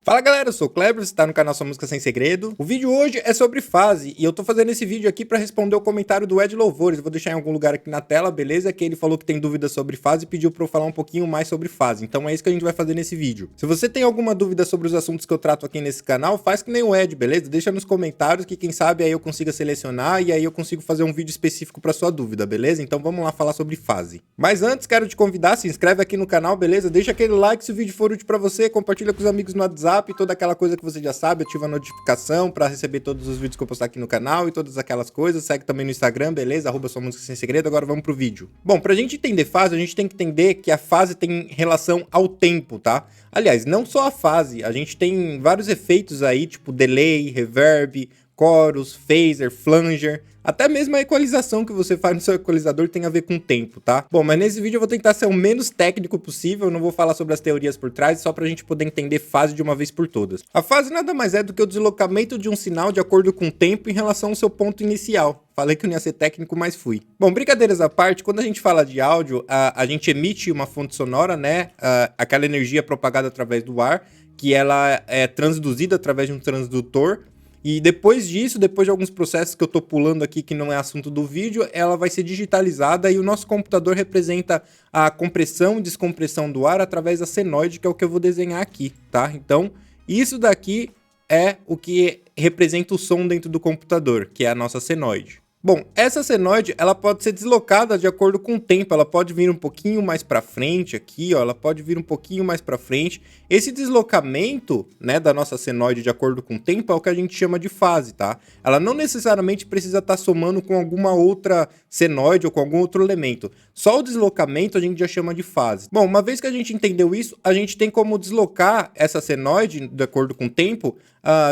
Fala galera, eu sou o Kleber, você tá no canal Sua Música Sem Segredo. O vídeo hoje é sobre fase e eu tô fazendo esse vídeo aqui pra responder o comentário do Ed Louvores. Eu vou deixar em algum lugar aqui na tela, beleza? Que ele falou que tem dúvidas sobre fase e pediu pra eu falar um pouquinho mais sobre fase. Então é isso que a gente vai fazer nesse vídeo. Se você tem alguma dúvida sobre os assuntos que eu trato aqui nesse canal, faz que nem o Ed, beleza? Deixa nos comentários que quem sabe aí eu consiga selecionar e aí eu consigo fazer um vídeo específico pra sua dúvida, beleza? Então vamos lá falar sobre fase. Mas antes, quero te convidar, se inscreve aqui no canal, beleza? Deixa aquele like se o vídeo for útil pra você, compartilha com os amigos no WhatsApp, toda aquela coisa que você já sabe, ativa a notificação pra receber todos os vídeos que eu postar aqui no canal e todas aquelas coisas. Segue também no Instagram, beleza? @Sua Música Sem Segredo. Agora vamos pro vídeo. Bom, pra gente entender fase, a gente tem que entender que a fase tem relação ao tempo, tá? Aliás, não só a fase, a gente tem vários efeitos aí, tipo delay, reverb, chorus, phaser, flanger, até mesmo a equalização que você faz no seu equalizador tem a ver com o tempo, tá? Bom, mas nesse vídeo eu vou tentar ser o menos técnico possível, eu não vou falar sobre as teorias por trás, só pra gente poder entender fase de uma vez por todas. A fase nada mais é do que o deslocamento de um sinal de acordo com o tempo em relação ao seu ponto inicial. Falei que eu não ia ser técnico, mas fui. Bom, brincadeiras à parte, quando a gente fala de áudio, a gente emite uma fonte sonora, né? Aquela energia propagada através do ar, que ela é transduzida através de um transdutor. E depois disso, depois de alguns processos que eu tô pulando aqui que não é assunto do vídeo, ela vai ser digitalizada e o nosso computador representa a compressão e descompressão do ar através da senoide, que é o que eu vou desenhar aqui, tá? Então, isso daqui é o que representa o som dentro do computador, que é a nossa senoide. Bom, essa senoide, ela pode ser deslocada de acordo com o tempo, ela pode vir um pouquinho mais para frente aqui, ó, ela pode vir um pouquinho mais para frente. Esse deslocamento, né, da nossa senoide de acordo com o tempo é o que a gente chama de fase, tá? Ela não necessariamente precisa estar somando com alguma outra senoide ou com algum outro elemento. Só o deslocamento a gente já chama de fase. Bom, uma vez que a gente entendeu isso, a gente tem como deslocar essa senoide de acordo com o tempo,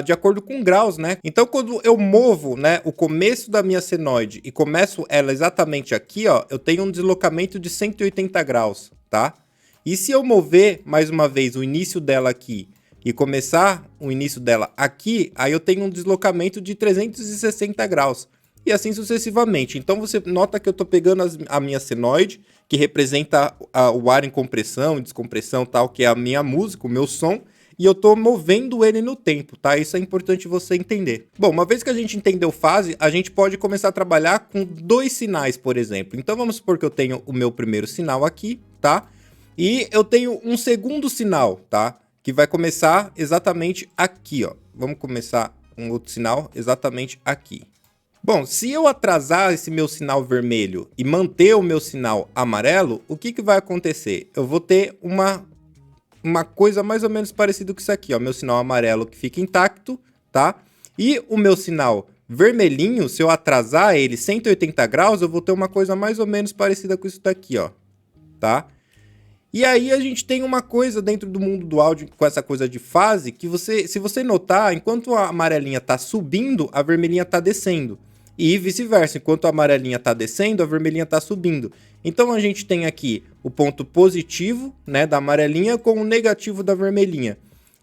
de acordo com graus, né? Então, quando eu movo, né, o começo da minha senoide e começo ela exatamente aqui, ó, eu tenho um deslocamento de 180 graus, tá? E se eu mover, mais uma vez, o início dela aqui e começar o início dela aqui, aí eu tenho um deslocamento de 360 graus. E assim sucessivamente. Então, você nota que eu tô pegando a minha senoide, que representa o ar em compressão e descompressão tal, que é a minha música, o meu som, e eu tô movendo ele no tempo, tá? Isso é importante você entender. Bom, uma vez que a gente entendeu fase, a gente pode começar a trabalhar com dois sinais, por exemplo. Então vamos supor que eu tenho o meu primeiro sinal aqui, tá? E eu tenho um segundo sinal, tá? Que vai começar exatamente aqui, ó. Vamos começar um outro sinal exatamente aqui. Bom, se eu atrasar esse meu sinal vermelho e manter o meu sinal amarelo, o que vai acontecer? Eu vou ter uma coisa mais ou menos parecida com isso aqui, ó, meu sinal amarelo que fica intacto, tá? E o meu sinal vermelhinho, se eu atrasar ele 180 graus, eu vou ter uma coisa mais ou menos parecida com isso daqui, ó, tá? E aí a gente tem uma coisa dentro do mundo do áudio com essa coisa de fase, que se você notar, enquanto a amarelinha tá subindo, a vermelhinha tá descendo. E vice-versa, enquanto a amarelinha tá descendo, a vermelhinha tá subindo. Então a gente tem aqui o ponto positivo, né, da amarelinha com o negativo da vermelhinha.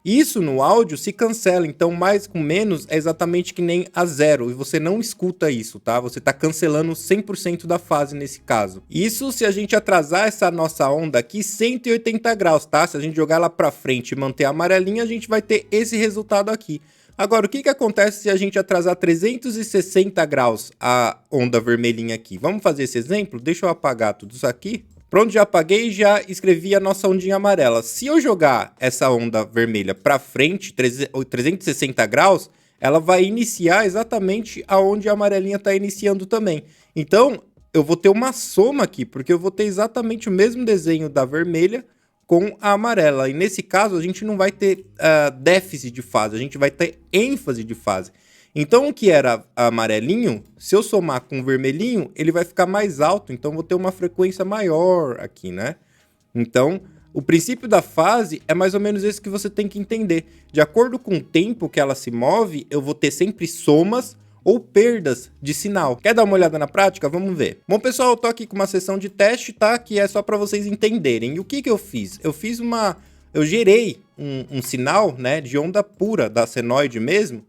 Isso no áudio se cancela, então mais com menos é exatamente que nem a zero, e você não escuta isso, tá? Você tá cancelando 100% da fase nesse caso. Isso se a gente atrasar essa nossa onda aqui 180 graus, tá? Se a gente jogar ela pra frente e manter a amarelinha, a gente vai ter esse resultado aqui. Agora, o que acontece se a gente atrasar 360 graus a onda vermelhinha aqui? Vamos fazer esse exemplo? Deixa eu apagar tudo isso aqui. Pronto, já apaguei e já escrevi a nossa ondinha amarela. Se eu jogar essa onda vermelha para frente, 360 graus, ela vai iniciar exatamente aonde a amarelinha está iniciando também. Então, eu vou ter uma soma aqui, porque eu vou ter exatamente o mesmo desenho da vermelha com a amarela. E nesse caso, a gente não vai ter déficit de fase, a gente vai ter ênfase de fase. Então, o que era amarelinho, se eu somar com o vermelhinho, ele vai ficar mais alto, então vou ter uma frequência maior aqui, né? Então, o princípio da fase é mais ou menos esse que você tem que entender. De acordo com o tempo que ela se move, eu vou ter sempre somas ou perdas de sinal. Quer dar uma olhada na prática? Vamos ver. Bom, pessoal, eu tô aqui com uma sessão de teste, tá? Que é só para vocês entenderem. E o que eu fiz? Eu gerei um sinal, né, de onda pura da senoide mesmo,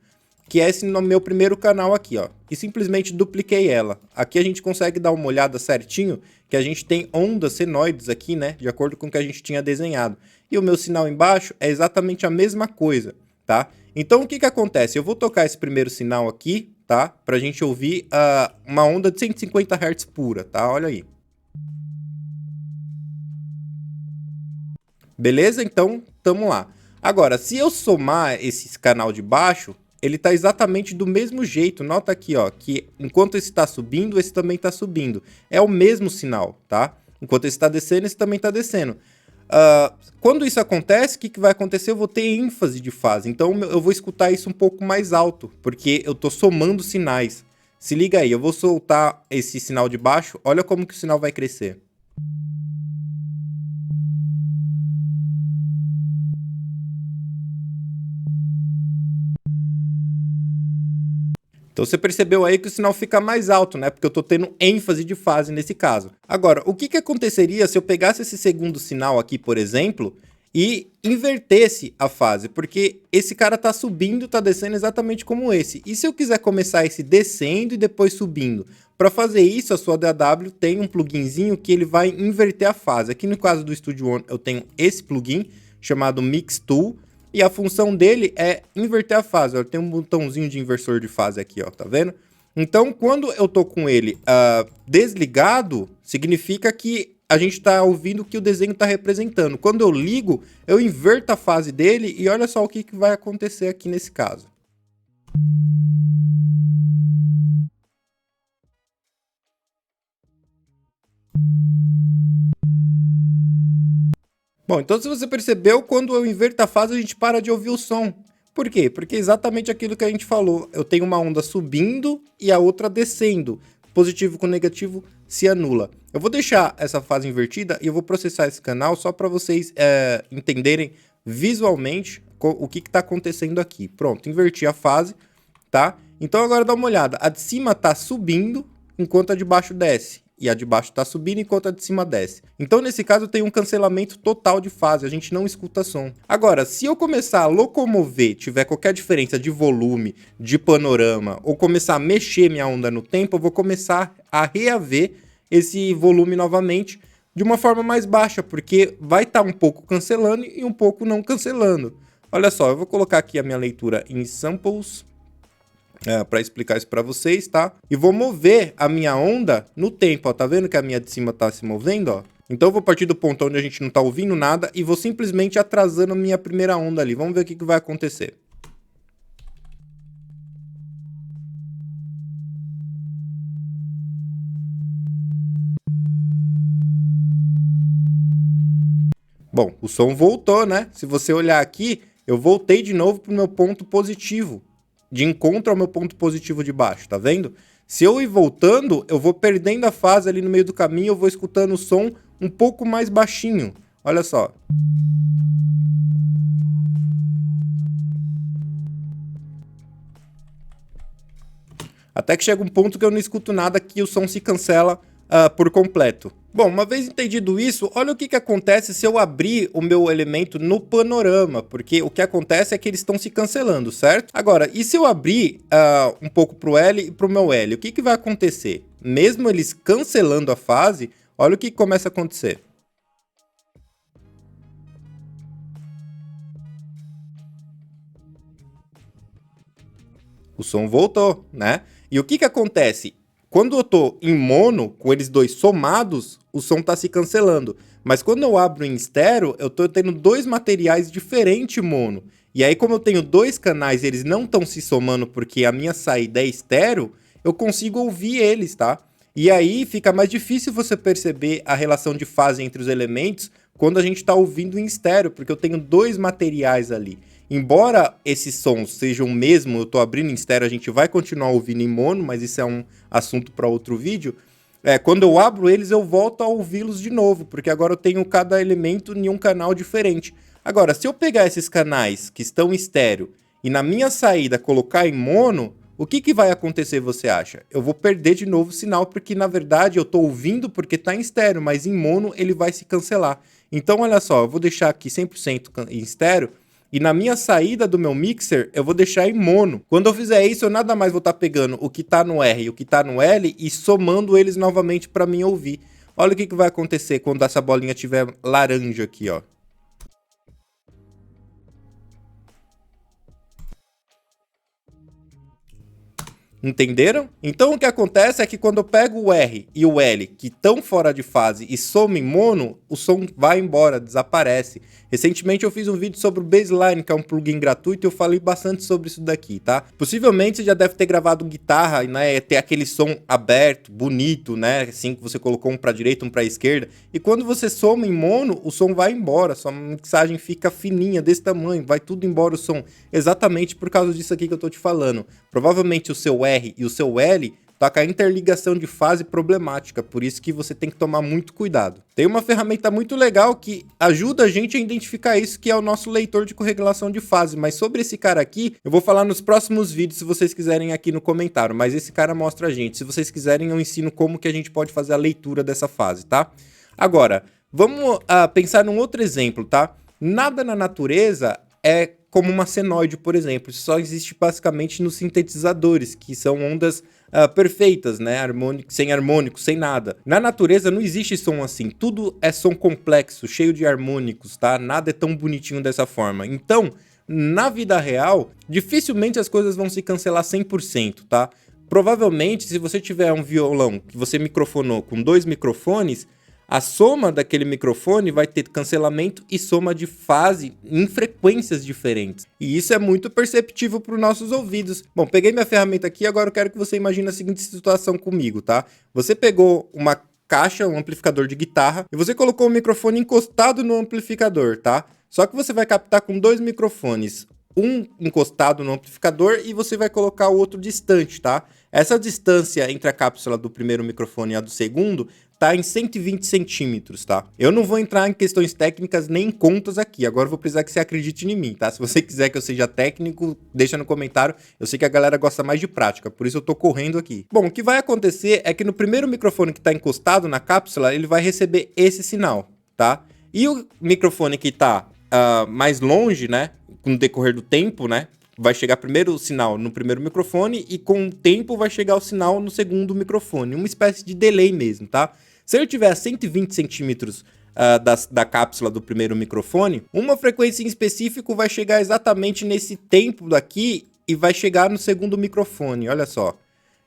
que é esse no meu primeiro canal aqui, ó. E simplesmente dupliquei ela. Aqui a gente consegue dar uma olhada certinho, que a gente tem ondas senoides aqui, né, de acordo com o que a gente tinha desenhado. e o meu sinal embaixo é exatamente a mesma coisa, tá? Então, o que que acontece? Eu vou tocar esse primeiro sinal aqui, tá? Pra gente ouvir uma onda de 150 Hz pura, tá? Olha aí. Beleza? Então, tamo lá. Agora, se eu somar esse canal de baixo, ele tá exatamente do mesmo jeito. Nota aqui, ó, que enquanto esse tá subindo, esse também tá subindo. É o mesmo sinal, tá? Enquanto esse tá descendo, esse também tá descendo. Quando isso acontece, o que, que vai acontecer? Eu vou ter ênfase de fase. Então, eu vou escutar isso um pouco mais alto, porque eu tô somando sinais. Se liga aí, eu vou soltar esse sinal de baixo. Olha como que o sinal vai crescer. Então você percebeu aí que o sinal fica mais alto, né? Porque eu tô tendo ênfase de fase nesse caso. Agora, o que que aconteceria se eu pegasse esse segundo sinal aqui, por exemplo, e invertesse a fase? Porque esse cara tá subindo, tá descendo exatamente como esse. E se eu quiser começar esse descendo e depois subindo? Para fazer isso, a sua DAW tem um pluginzinho que ele vai inverter a fase. Aqui no caso do Studio One, eu tenho esse plugin chamado Mix Tool. E a função dele é inverter a fase. Ó, tem um botãozinho de inversor de fase aqui, ó, tá vendo? Então, quando eu tô com ele desligado, significa que a gente tá ouvindo o que o desenho tá representando. Quando eu ligo, eu inverto a fase dele e olha só o que, que vai acontecer aqui nesse caso. Bom, então se você percebeu, quando eu inverto a fase, a gente para de ouvir o som. Por quê? Porque é exatamente aquilo que a gente falou. Eu tenho uma onda subindo e a outra descendo. Positivo com negativo se anula. Eu vou deixar essa fase invertida e eu vou processar esse canal só para vocês entenderem visualmente o que está acontecendo aqui. Pronto, inverti a fase, tá? Então agora dá uma olhada. A de cima está subindo enquanto a de baixo desce. E a de baixo está subindo enquanto a de cima desce. Então, nesse caso, tem um cancelamento total de fase, a gente não escuta som. Agora, se eu começar a locomover, tiver qualquer diferença de volume, de panorama, ou começar a mexer minha onda no tempo, eu vou começar a reaver esse volume novamente de uma forma mais baixa, porque vai estar um pouco cancelando e um pouco não cancelando. Olha só, eu vou colocar aqui a minha leitura em samples, para explicar isso para vocês, tá? E vou mover a minha onda no tempo, ó. Tá vendo que a minha de cima tá se movendo, ó? Então eu vou partir do ponto onde a gente não tá ouvindo nada e vou simplesmente atrasando a minha primeira onda ali. Vamos ver o que, que vai acontecer. Bom, o som voltou, né? Se você olhar aqui, eu voltei de novo pro meu ponto positivo, de encontro ao meu ponto positivo de baixo, tá vendo? Se eu ir voltando, eu vou perdendo a fase ali no meio do caminho, eu vou escutando o som um pouco mais baixinho. Olha só. Até que chega um ponto que eu não escuto nada, que o som se cancela por completo. Bom, uma vez entendido isso, olha o que, que acontece se eu abrir o meu elemento no panorama, porque o que acontece é que eles estão se cancelando, certo? Agora, e se eu abrir um pouco pro L e pro meu L, o que, que vai acontecer? Mesmo eles cancelando a fase, olha o que começa a acontecer. O som voltou, né? E o que que acontece? Quando eu tô em mono, com eles dois somados, o som tá se cancelando. Mas quando eu abro em estéreo, eu tô tendo dois materiais diferentes mono. E aí, como eu tenho dois canais e eles não estão se somando porque a minha saída é estéreo, eu consigo ouvir eles, tá? E aí fica mais difícil você perceber a relação de fase entre os elementos quando a gente está ouvindo em estéreo, porque eu tenho dois materiais ali. Embora esses sons sejam o mesmo, eu estou abrindo em estéreo, a gente vai continuar ouvindo em mono, mas isso é um assunto para outro vídeo. Quando eu abro eles, eu volto a ouvi-los de novo, porque agora eu tenho cada elemento em um canal diferente. Agora, se eu pegar esses canais que estão em estéreo e na minha saída colocar em mono, o que, que vai acontecer, você acha? Eu vou perder de novo o sinal, porque na verdade eu estou ouvindo porque está em estéreo, mas em mono ele vai se cancelar. Então, olha só, eu vou deixar aqui 100% em estéreo, e na minha saída do meu mixer, eu vou deixar em mono. Quando eu fizer isso, eu nada mais vou estar pegando o que está no R e o que está no L e somando eles novamente para mim ouvir. Olha o que, que vai acontecer quando essa bolinha estiver laranja aqui, ó. Entenderam? Então o que acontece é que quando eu pego o R e o L que estão fora de fase e somo em mono, o som vai embora, desaparece. Recentemente eu fiz um vídeo sobre o Bassline, que é um plugin gratuito, e eu falei bastante sobre isso daqui, tá? Possivelmente você já deve ter gravado guitarra, né, ter aquele som aberto, bonito, né, assim que você colocou um pra direita, um pra esquerda, e quando você soma em mono, o som vai embora, sua mixagem fica fininha, desse tamanho, vai tudo embora o som, exatamente por causa disso aqui que eu tô te falando. Provavelmente o seu R e o seu L tá com a interligação de fase problemática, por isso que você tem que tomar muito cuidado. Tem uma ferramenta muito legal que ajuda a gente a identificar isso, que é o nosso leitor de correlação de fase, mas sobre esse cara aqui, eu vou falar nos próximos vídeos, se vocês quiserem aqui no comentário, mas esse cara mostra a gente. Se vocês quiserem, eu ensino como que a gente pode fazer a leitura dessa fase, tá? Agora, vamos pensar num outro exemplo, tá? Nada na natureza é como uma senoide, por exemplo. Isso só existe basicamente nos sintetizadores, que são ondas perfeitas, né? Sem harmônicos, sem nada. Na natureza não existe som assim. Tudo é som complexo, cheio de harmônicos, tá? Nada é tão bonitinho dessa forma. Então, na vida real, dificilmente as coisas vão se cancelar 100%, tá? Provavelmente, se você tiver um violão que você microfonou com 2 microfones, a soma daquele microfone vai ter cancelamento e soma de fase em frequências diferentes. E isso é muito perceptível para os nossos ouvidos. Bom, peguei minha ferramenta aqui, agora eu quero que você imagine a seguinte situação comigo, tá? Você pegou uma caixa, um amplificador de guitarra, e você colocou o microfone encostado no amplificador, tá? Só que você vai captar com 2 microfones, um encostado no amplificador e você vai colocar o outro distante, tá? Essa distância entre a cápsula do primeiro microfone e a do segundo tá em 120 centímetros, tá? Eu não vou entrar em questões técnicas nem em contas aqui, agora eu vou precisar que você acredite em mim, tá? Se você quiser que eu seja técnico, deixa no comentário, eu sei que a galera gosta mais de prática, por isso eu tô correndo aqui. Bom, o que vai acontecer é que no primeiro microfone que tá encostado na cápsula, ele vai receber esse sinal, tá? E o microfone que tá mais longe, né, com o decorrer do tempo, né, vai chegar primeiro o sinal no primeiro microfone e com o tempo vai chegar o sinal no segundo microfone, uma espécie de delay mesmo, tá? Se ele tiver a 120 centímetros da cápsula do primeiro microfone, uma frequência em específico vai chegar exatamente nesse tempo daqui e vai chegar no segundo microfone, olha só.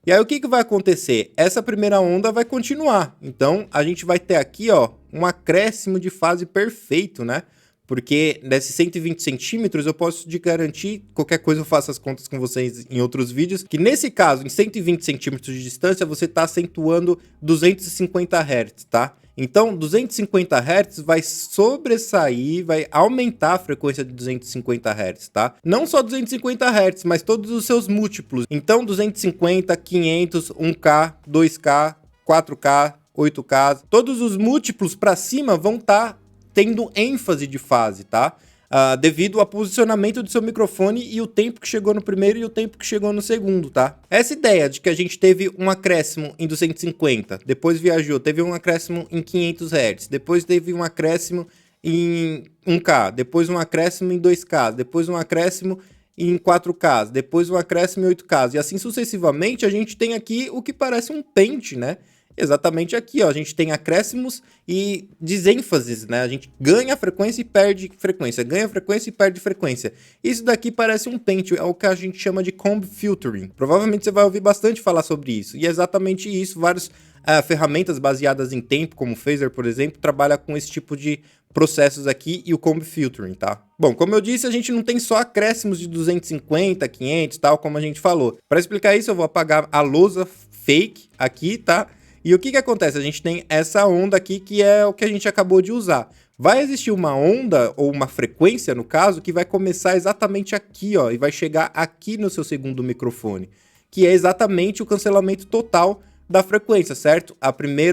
E aí o que vai acontecer? Essa primeira onda vai continuar, então a gente vai ter aqui, ó, um acréscimo de fase perfeito, né? Porque nesses 120 centímetros eu posso te garantir, qualquer coisa eu faço as contas com vocês em outros vídeos, que nesse caso, em 120 centímetros de distância, você está acentuando 250 Hz, tá? Então, 250 Hz vai sobressair, vai aumentar a frequência de 250 Hz, tá? Não só 250 Hz, mas todos os seus múltiplos. Então, 250, 500, 1K, 2K, 4K, 8K, todos os múltiplos para cima vão estar tendo ênfase de fase, tá? Devido ao posicionamento do seu microfone e o tempo que chegou no primeiro e o tempo que chegou no segundo, tá? Essa ideia de que a gente teve um acréscimo em 250, depois viajou, teve um acréscimo em 500 Hz, depois teve um acréscimo em 1K, depois um acréscimo em 2K, depois um acréscimo em 4K, depois um acréscimo em 8K, e assim sucessivamente a gente tem aqui o que parece um pente, né? Exatamente aqui, ó, a gente tem acréscimos e desênfases, né? A gente ganha frequência e perde frequência, ganha frequência e perde frequência. Isso daqui parece um pente, é o que a gente chama de comb filtering. Provavelmente você vai ouvir bastante falar sobre isso, e é exatamente isso. Várias ferramentas baseadas em tempo, como o Phaser, por exemplo, trabalha com esse tipo de processos aqui e o comb filtering, tá? Bom, como eu disse, a gente não tem só acréscimos de 250, 500, tal, como a gente falou. Para explicar isso, eu vou apagar a lousa fake aqui, tá? E o que acontece? A gente tem essa onda aqui que é o que a gente acabou de usar. Vai existir uma onda, ou uma frequência no caso, que vai começar exatamente aqui, ó, e vai chegar aqui no seu segundo microfone, que é exatamente o cancelamento total da frequência, certo?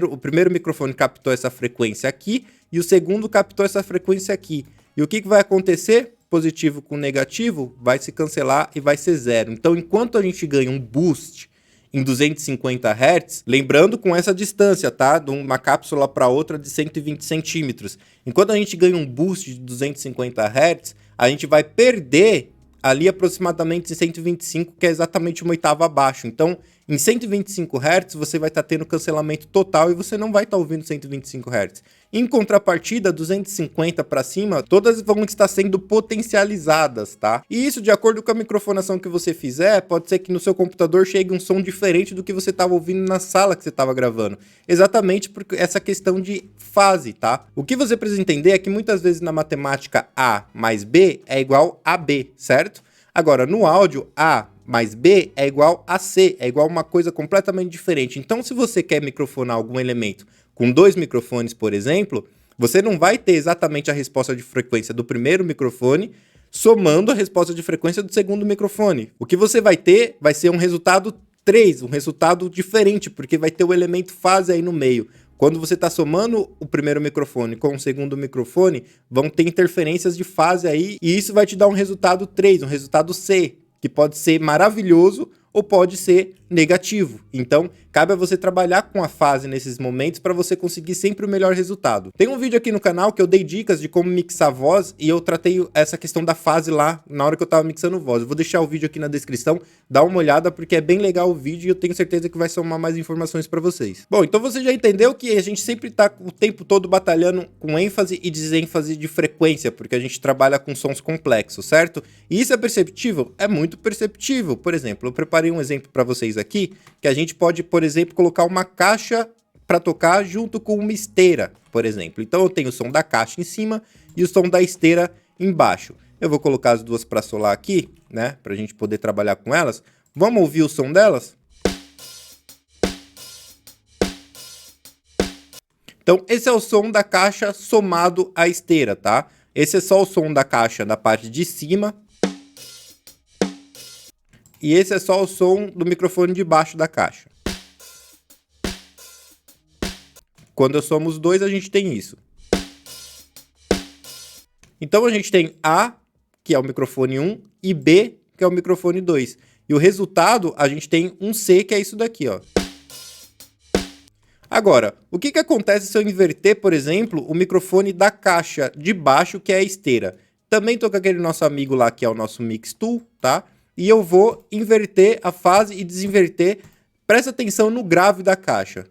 O primeiro microfone captou essa frequência aqui, e o segundo captou essa frequência aqui. E o que vai acontecer? Positivo com negativo vai se cancelar e vai ser zero. Então, enquanto a gente ganha um boost em 250 Hz, lembrando com essa distância, tá? De uma cápsula para outra de 120 centímetros. Enquanto a gente ganha um boost de 250 Hz, a gente vai perder ali aproximadamente 125, que é exatamente uma oitava abaixo. Então, Em 125 Hz, você vai estar tendo cancelamento total e você não vai estar ouvindo 125 Hz. Em contrapartida, 250 para cima, todas vão estar sendo potencializadas, tá? E isso, de acordo com a microfonação que você fizer, pode ser que no seu computador chegue um som diferente do que você estava ouvindo na sala que você estava gravando. Exatamente por essa questão de fase, tá? O que você precisa entender é que muitas vezes na matemática A mais B é igual a B, certo? Agora, no áudio, A mais B é igual a C, é igual a uma coisa completamente diferente. Então, se você quer microfonar algum elemento com 2 microfones, por exemplo, você não vai ter exatamente a resposta de frequência do primeiro microfone somando a resposta de frequência do segundo microfone. O que você vai ter vai ser um resultado 3, um resultado diferente, porque vai ter o elemento fase aí no meio. Quando você está somando o primeiro microfone com o segundo microfone, vão ter interferências de fase aí, e isso vai te dar um resultado 3, um resultado C, que pode ser maravilhoso ou pode ser negativo. Então, cabe a você trabalhar com a fase nesses momentos para você conseguir sempre o melhor resultado. Tem um vídeo aqui no canal que eu dei dicas de como mixar voz e eu tratei essa questão da fase lá na hora que eu estava mixando voz. Eu vou deixar o vídeo aqui na descrição, dá uma olhada porque é bem legal o vídeo e eu tenho certeza que vai somar mais informações para vocês. Bom, então você já entendeu que a gente sempre está o tempo todo batalhando com ênfase e desênfase de frequência, porque a gente trabalha com sons complexos, certo? E isso é perceptível? É muito perceptível. Por exemplo, eu preparei um exemplo para vocês aqui, que a gente pode, por exemplo, colocar uma caixa para tocar junto com uma esteira, por exemplo. Então eu tenho o som da caixa em cima e o som da esteira embaixo. Eu vou colocar as duas para solar aqui, né, para a gente poder trabalhar com elas. Vamos ouvir o som delas? Então esse é o som da caixa somado à esteira, tá? Esse é só o som da caixa da parte de cima. E esse é só o som do microfone de baixo da caixa. Quando eu somo os dois, a gente tem isso. Então a gente tem A, que é o microfone 1, e B, que é o microfone 2. E o resultado, a gente tem um C, que é isso daqui, ó. Agora, o que acontece se eu inverter, por exemplo, o microfone da caixa de baixo, que é a esteira? Também tô com aquele nosso amigo lá, que é o nosso Mix Tool, tá? E eu vou inverter a fase e desinverter. Presta atenção no grave da caixa.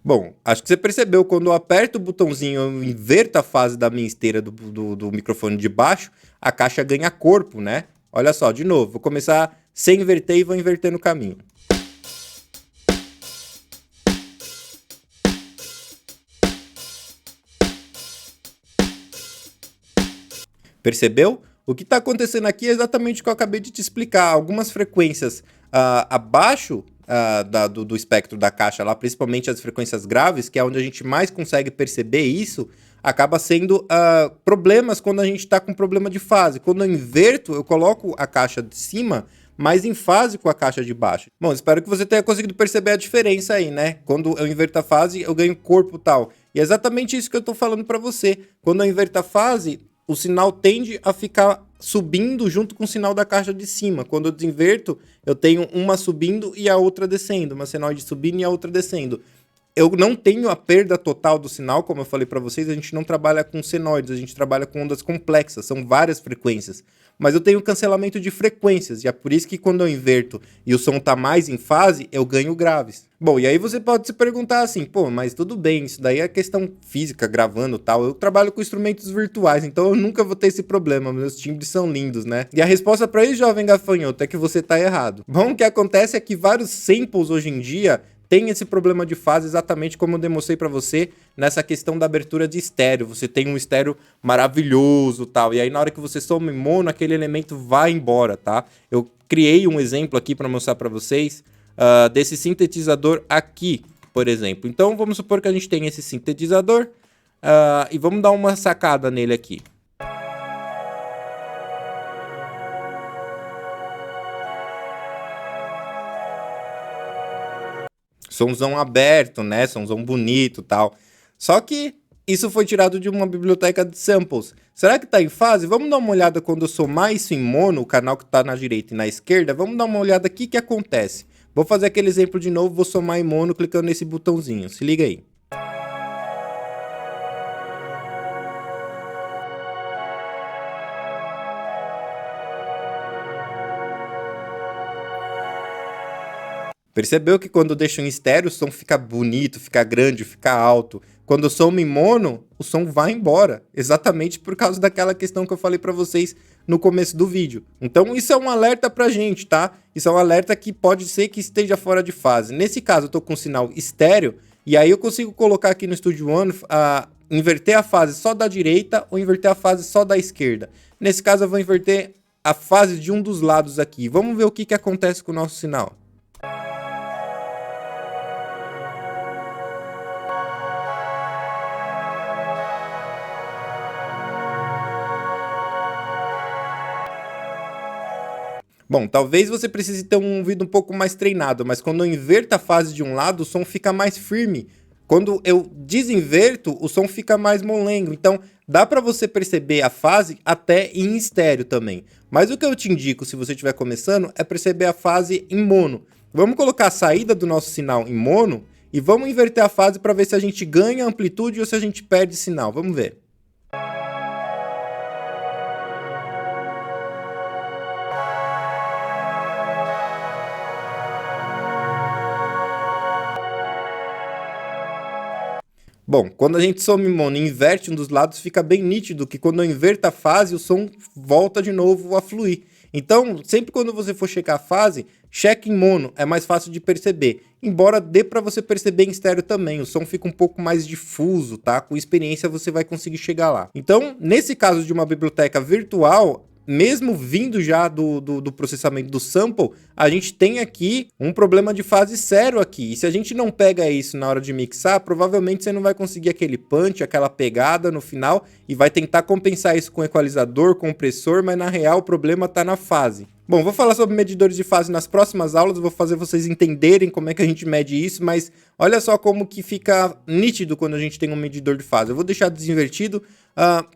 Bom, acho que você percebeu, quando eu aperto o botãozinho, eu inverto a fase da minha esteira do microfone de baixo, a caixa ganha corpo, né? Olha só, de novo, vou começar sem inverter e vou inverter no caminho. Percebeu? O que está acontecendo aqui é exatamente o que eu acabei de te explicar. Algumas frequências abaixo do espectro da caixa lá, principalmente as frequências graves, que é onde a gente mais consegue perceber isso, acaba sendo problemas quando a gente está com problema de fase. Quando eu inverto, eu coloco a caixa de cima mais em fase com a caixa de baixo. Bom, espero que você tenha conseguido perceber a diferença aí, né? Quando eu inverto a fase, eu ganho corpo e tal. E é exatamente isso que eu tô falando para você. Quando eu inverto a fase, o sinal tende a ficar subindo junto com o sinal da caixa de cima. Quando eu desinverto, eu tenho uma subindo e a outra descendo, uma senoide subindo e a outra descendo. Eu não tenho a perda total do sinal, como eu falei para vocês, a gente não trabalha com senoides, a gente trabalha com ondas complexas, são várias frequências. Mas eu tenho cancelamento de frequências, e é por isso que quando eu inverto e o som tá mais em fase, eu ganho graves. Bom, e aí você pode se perguntar assim, pô, mas tudo bem, isso daí é questão física, gravando e tal. Eu trabalho com instrumentos virtuais, então eu nunca vou ter esse problema, meus timbres são lindos, né? E a resposta para isso, jovem gafanhoto, é que você tá errado. Bom, o que acontece é que vários samples hoje em dia tem esse problema de fase, exatamente como eu demonstrei para você nessa questão da abertura de estéreo. Você tem um estéreo maravilhoso, tal, e aí na hora que você soma em mono, aquele elemento vai embora, tá? Eu criei um exemplo aqui para mostrar para vocês desse sintetizador aqui, por exemplo. Então vamos supor que a gente tem esse sintetizador e vamos dar uma sacada nele aqui. Somzão aberto, né? Somzão bonito e tal. Só que isso foi tirado de uma biblioteca de samples. Será que tá em fase? Vamos dar uma olhada quando eu somar isso em mono, o canal que tá na direita e na esquerda. Vamos dar uma olhada aqui que acontece. Vou fazer aquele exemplo de novo, vou somar em mono clicando nesse botãozinho. Se liga aí. Percebeu que quando eu deixo em estéreo, o som fica bonito, fica grande, fica alto. Quando eu somo em mono, o som vai embora. Exatamente por causa daquela questão que eu falei pra vocês no começo do vídeo. Então isso é um alerta pra gente, tá? Isso é um alerta que pode ser que esteja fora de fase. Nesse caso eu tô com sinal estéreo, e aí eu consigo colocar aqui no Studio One, inverter a fase só da direita ou inverter a fase só da esquerda. Nesse caso eu vou inverter a fase de um dos lados aqui. Vamos ver o que acontece com o nosso sinal. Bom, talvez você precise ter um ouvido um pouco mais treinado, mas quando eu inverto a fase de um lado, o som fica mais firme. Quando eu desinverto, o som fica mais molengo. Então, dá para você perceber a fase até em estéreo também. Mas o que eu te indico, se você estiver começando, é perceber a fase em mono. Vamos colocar a saída do nosso sinal em mono e vamos inverter a fase para ver se a gente ganha amplitude ou se a gente perde sinal. Vamos ver. Bom, quando a gente soma em mono e inverte um dos lados, fica bem nítido que quando eu inverto a fase, o som volta de novo a fluir. Então, sempre quando você for checar a fase, cheque em mono, é mais fácil de perceber. Embora dê para você perceber em estéreo também, o som fica um pouco mais difuso, tá? Com experiência você vai conseguir chegar lá. Então, nesse caso de uma biblioteca virtual, mesmo vindo já do processamento do sample, a gente tem aqui um problema de fase sério aqui. E se a gente não pega isso na hora de mixar, provavelmente você não vai conseguir aquele punch, aquela pegada no final, e vai tentar compensar isso com equalizador, compressor, mas na real o problema está na fase. Bom, vou falar sobre medidores de fase nas próximas aulas, vou fazer vocês entenderem como é que a gente mede isso, mas olha só como que fica nítido quando a gente tem um medidor de fase. Eu vou deixar desinvertido.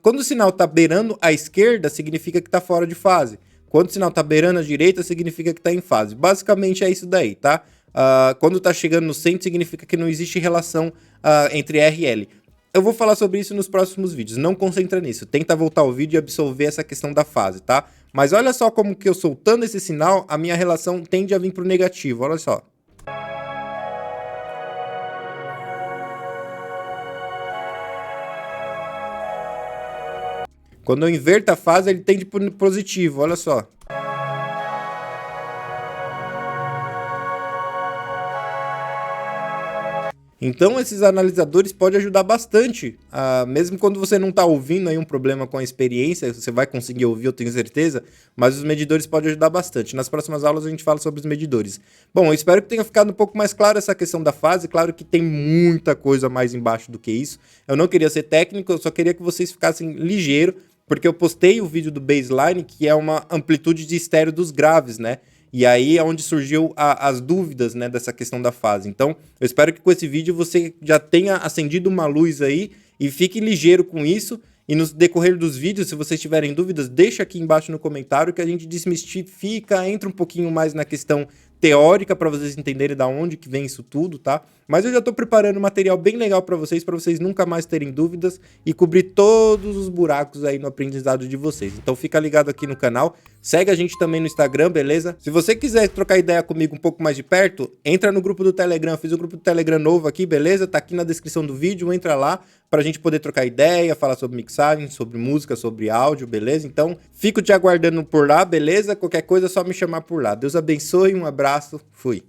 Quando o sinal está beirando a esquerda, significa que está fora de fase. Quando o sinal está beirando a direita, significa que está em fase. Basicamente é isso daí, tá? Quando está chegando no centro, significa que não existe relação entre R e L. Eu vou falar sobre isso nos próximos vídeos, não concentra nisso. Tenta voltar o vídeo e absorver essa questão da fase, tá? Mas olha só como que eu soltando esse sinal, a minha relação tende a vir para o negativo, olha só. Quando eu inverto a fase, ele tende para o positivo, olha só. Então esses analisadores podem ajudar bastante, mesmo quando você não está ouvindo aí um problema com a experiência, você vai conseguir ouvir, eu tenho certeza, mas os medidores podem ajudar bastante. Nas próximas aulas a gente fala sobre os medidores. Bom, eu espero que tenha ficado um pouco mais claro essa questão da fase, claro que tem muita coisa mais embaixo do que isso. Eu não queria ser técnico, eu só queria que vocês ficassem ligeiros, porque eu postei o vídeo do baseline, que é uma amplitude de estéreo dos graves, né? E aí é onde surgiu as dúvidas, né, dessa questão da fase. Então, eu espero que com esse vídeo você já tenha acendido uma luz aí e fique ligeiro com isso. E no decorrer dos vídeos, se vocês tiverem dúvidas, deixa aqui embaixo no comentário que a gente desmistifica, entra um pouquinho mais na questão teórica para vocês entenderem da onde que vem isso tudo, tá? Mas eu já tô preparando um material bem legal para vocês nunca mais terem dúvidas e cobrir todos os buracos aí no aprendizado de vocês. Então fica ligado aqui no canal, segue a gente também no Instagram, beleza? Se você quiser trocar ideia comigo um pouco mais de perto, entra no grupo do Telegram, fiz o grupo do Telegram novo aqui, beleza? Tá aqui na descrição do vídeo, entra lá pra gente poder trocar ideia, falar sobre mixagem, sobre música, sobre áudio, beleza? Então, fico te aguardando por lá, beleza? Qualquer coisa é só me chamar por lá. Deus abençoe, um abraço, fui.